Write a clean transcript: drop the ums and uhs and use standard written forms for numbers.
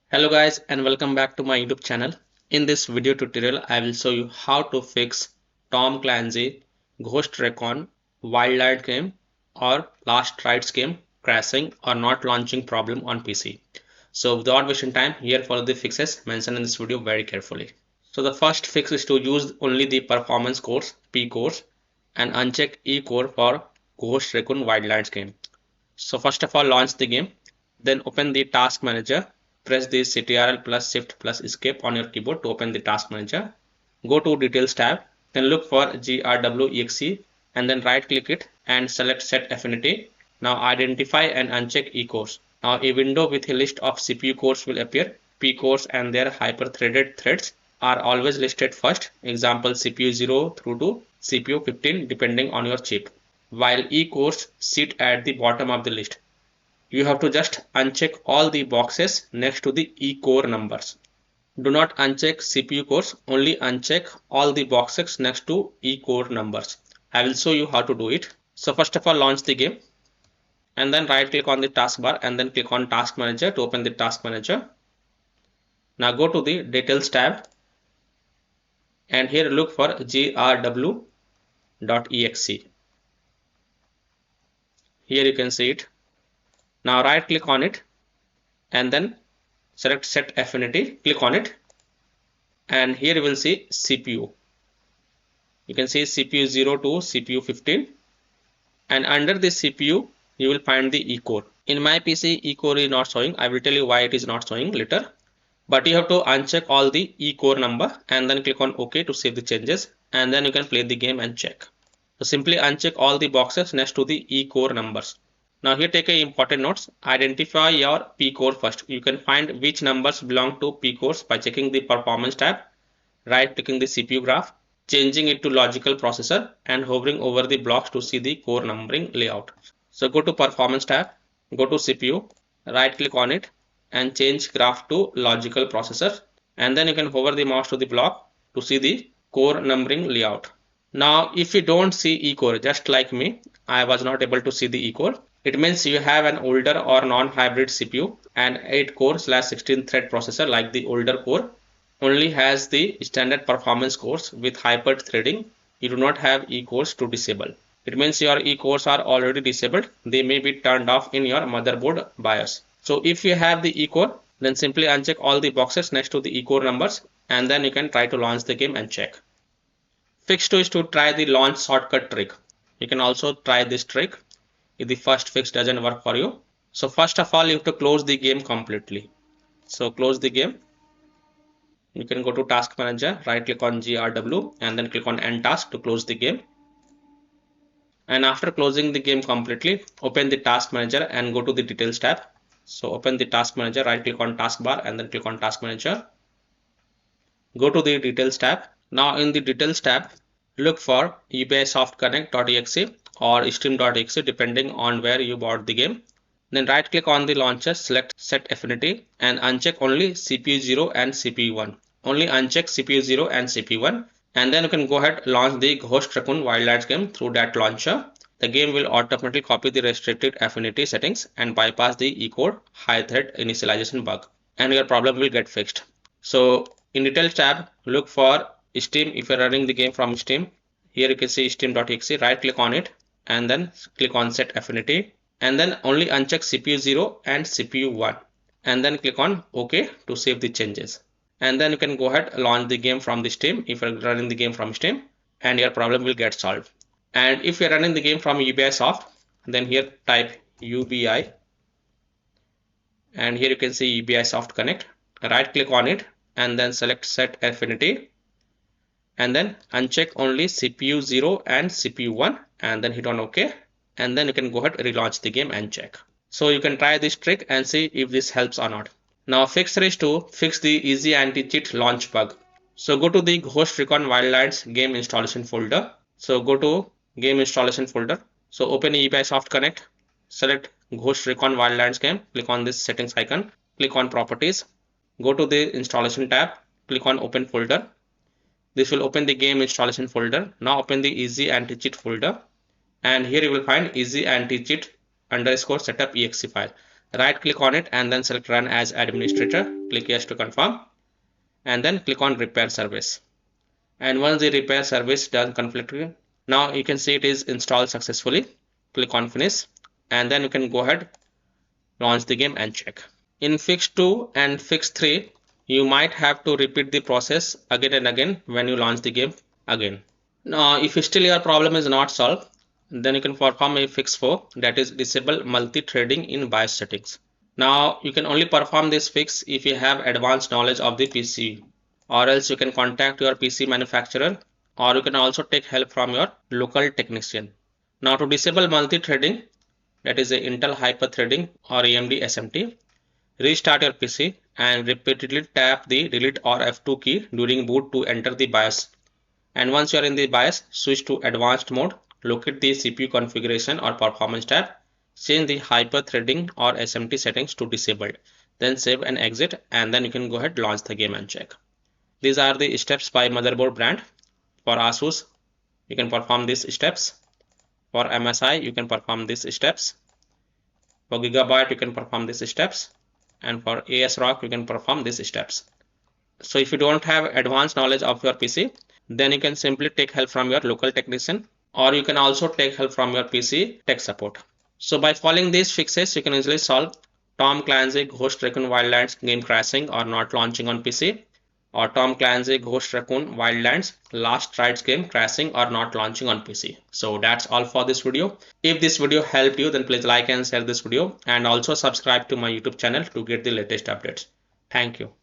Hello guys and welcome back to my YouTube channel. In this video tutorial I will show you how to fix Tom Clancy Ghost Recon Wildlands game or Last Rites game crashing or not launching problem on PC. So without wasting time, here follow the fixes mentioned in this video very carefully. So the first fix is to use only the performance cores P cores and uncheck E-core for Ghost Recon Wildlands game. So first of all, launch the game, then open the task manager, press the Ctrl plus shift plus escape on your keyboard to open the task manager. Go to details tab, then look for GRWEXE and then right click it and select set affinity. Now identify and uncheck E-cores. Now a window with a list of CPU cores will appear. P cores and their hyper-threaded threads are always listed first. Example CPU 0 through to CPU 15 depending on your chip, while E-cores sit at the bottom of the list. You have to just uncheck all the boxes next to the E-core numbers. Do not uncheck CPU cores, only uncheck all the boxes next to E-core numbers. I will show you how to do it. So first of all, launch the game and then right click on the taskbar and then click on task manager to open the task manager. Now go to the details tab and here look for grw.exe. Here you can see it. Now right click on it and then select set affinity, click on it and here you will see CPU. You can see CPU 0 to CPU 15 and under the CPU you will find the E-core. In my PC E-core is not showing. I will tell you why it is not showing later. But you have to uncheck all the E-core number and then click on OK to save the changes and then you can play the game and check. So simply uncheck all the boxes next to the E-core numbers. Now here take a important notes. Identify your P core first. You can find which numbers belong to P cores by checking the performance tab, right clicking the CPU graph, changing it to logical processor and hovering over the blocks to see the core numbering layout. So go to performance tab, go to CPU, right click on it and change graph to logical processor and then you can hover the mouse to the block to see the core numbering layout. Now if you don't see E-core, just like me, I was not able to see the E-core. It means you have an older or non-hybrid CPU and 8 core / 16 thread processor like the older core only has the standard performance cores with hyper threading. You do not have E-cores to disable. It means your E-cores are already disabled. They may be turned off in your motherboard BIOS. So if you have the E-core, then simply uncheck all the boxes next to the E-core numbers and then you can try to launch the game and check. Fix 2 is to try the launch shortcut trick. You can also try this trick if the first fix doesn't work for you. So first of all, you have to close the game completely. So close the game. You can go to task manager, right click on GRW and then click on end task to close the game. And after closing the game completely, open the task manager and go to the details tab. So open the task manager, right click on taskbar and then click on task manager. Go to the details tab. Now in the details tab, look for ubisoftconnect.exe or steam.exe depending on where you bought the game. Then right click on the launcher, select set affinity and uncheck only CPU 0 and CPU 1. Only uncheck CPU 0 and CPU 1 and then you can go ahead launch the Ghost Recon Wildlands game through that launcher. The game will automatically copy the restricted affinity settings and bypass the E-core high thread initialization bug and your problem will get fixed. So in details tab, look for Steam if you're running the game from Steam. Here you can see steam.exe, right click on it and then click on set affinity and then only uncheck CPU 0 and CPU 1 and then click on OK to save the changes. And then you can go ahead launch the game from the Steam if you're running the game from Steam and your problem will get solved. And if you're running the game from Ubisoft, then here type UBI and here you can see Ubisoft Connect. Right click on it and then select set affinity and then uncheck only CPU 0 and CPU 1 and then hit on OK and then you can go ahead relaunch the game and check. So you can try this trick and see if this helps or not. Now fix 3 is to fix the easy anti-cheat launch bug. So go to the Ghost Recon Wildlands game installation folder. So go to game installation folder. So open Ubisoft Connect, select Ghost Recon Wildlands game, click on this settings icon, click on properties, go to the installation tab, click on open folder. This will open the game installation folder. Now open the easy anti-cheat folder and here you will find easy anti-cheat _ setup exe file. Right click on it and then select run as administrator click yes to confirm, and then click on repair service. And once the repair service done configuring, now you can see it is installed successfully. Click on finish, and then you can go ahead, launch the game and check. In fix 2 and fix 3, you might have to repeat the process again and again when you launch the game again. Now, if still your problem is not solved, then you can perform a fix 4, that is disable multi-threading in BIOS settings. Now, you can only perform this fix if you have advanced knowledge of the PC, or else you can contact your PC manufacturer, or you can also take help from your local technician. Now, to disable multi-threading, that is a Intel hyper-threading or AMD SMT, restart your PC and repeatedly tap the delete or F2 key during boot to enter the BIOS. And once you are in the BIOS, switch to advanced mode, locate the CPU configuration or performance tab, change the hyper-threading or SMT settings to disabled, then save and exit, and then you can go ahead, launch the game and check. These are the steps by motherboard brand. For Asus, you can perform these steps. For MSI, you can perform these steps. For Gigabyte, you can perform these steps. And for ASRock, you can perform these steps. So if you don't have advanced knowledge of your PC, then you can simply take help from your local technician, or you can also take help from your PC tech support. So by following these fixes, you can easily solve Tom Clancy Ghost Recon Wildlands game crashing or not launching on PC, or Tom Clancy Ghost Recon Wildlands last Rites game crashing or not launching on PC. So that's all for this video. If this video helped you, then please like and share this video, and also subscribe to my YouTube channel to get the latest updates. Thank you.